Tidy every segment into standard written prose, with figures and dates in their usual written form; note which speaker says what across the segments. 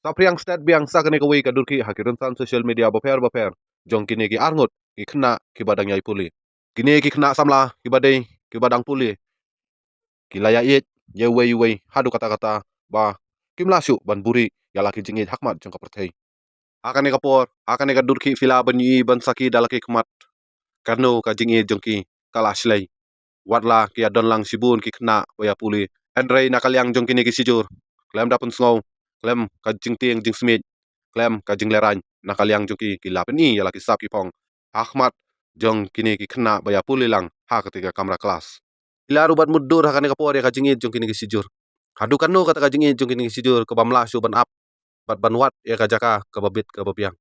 Speaker 1: Sapriang stat biang sakane kawi kadurki hakiran san social media baper jong kini ki arngut ki kena ki badang yai puli. Kini ki kena samla ki badai ki badang puli. Ki laya it ye wei hadu kata-kata ba kim lasu ban buri yala ki jingit hakmat jong kapertei. Hakane kapor hakane kadurki fila ban yi ban saki dalaki kemat karno ka jingit jong ki kalashlei. Watla ki adon lang sibun ki kena waya puli. Andrei nakaliang jong kini ki sijur. Klem dapun sngau. Klem ka jingting jing smit. Klem ka jing lerany nakaliang jong ki lapen i yala ki sap ki pong. Ahmat jong kini ki kena baya puli lang ha ketika kamera kelas. Ila rubat mudur hakane kapor ya ka jingit jong kini ki sijur. Hadu kanu kata ka jingit jong kini ki sijur ke bamla su ban ap. Bat ban wat ya ka jaka ke babit ke babiang.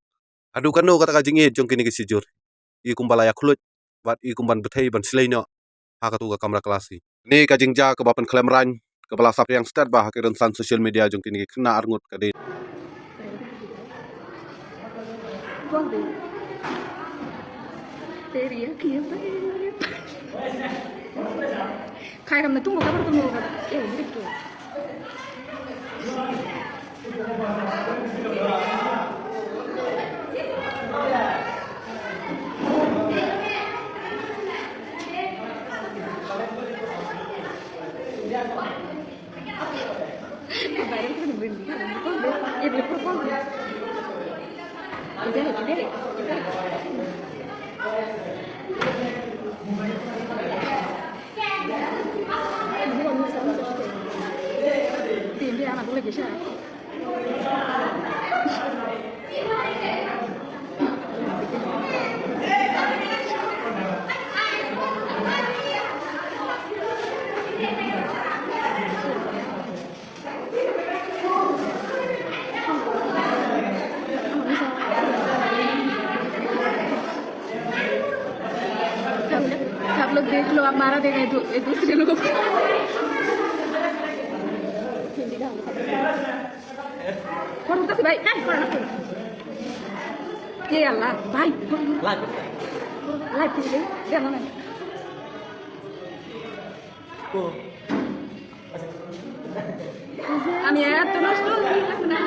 Speaker 1: Hadu kanu kata ka jingit jong kini ki sijur. I kumbalaya kulut. Wat i kumban betei ban sileino. Ha katu ka kamera kelasi. Ni ka jingja ke bapen klem rany. Ke bala sap yang stat bah hakiran san social media jong kini ki kena arngut ka de.
Speaker 2: तेरी अखियां काय करना तुम होगा पर तुम होगा ये देख के बाहर को नहीं बंदी ये भी प्रपोज इधर tìm đi ăn là cũng là cái sao सब लोग देख लो आप मारा देगा दूसरे लोगों को कौन होता भाई ये अल्लाह भाई लाइव कीजिए देखना मैं আমি এত নষ্ট না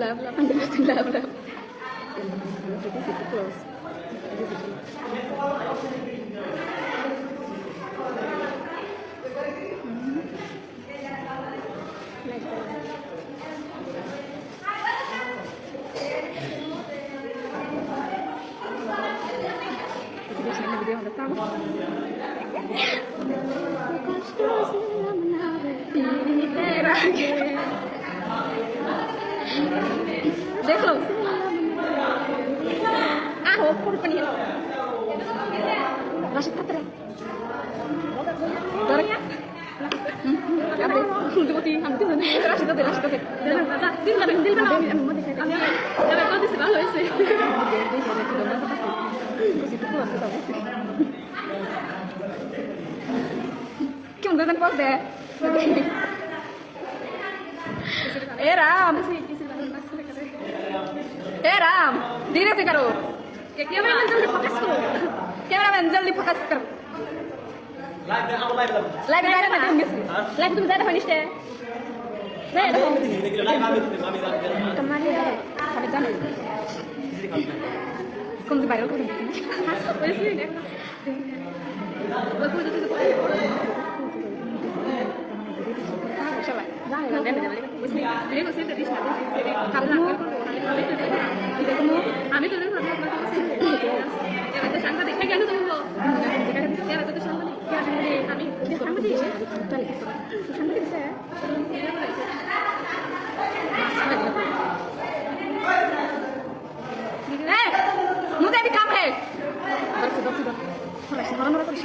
Speaker 2: love, understand love. This is close. देख लो आहो पूरी पनी राशिद तत्र dorangnya apa untuk mati hampir rasid tadi dil kan ya kau di selalu ese क्यों गगन पहुंच गए ए राम ए राम धीरे से करो कैमरामैन जल्दी फोकस करो कैमरामैन जल्दी फोकस करो लाइव लाइव तुम ज्यादा फिनिश है kemana ya pada jalan kamu viral kok di sini bagus itu আমি তো সাংবাদিক কেন তুমি তো সাংবাদিক আমি সাংবাদিক मुझे भी काम है बस दो थोड़ा सा मरा मरा करिस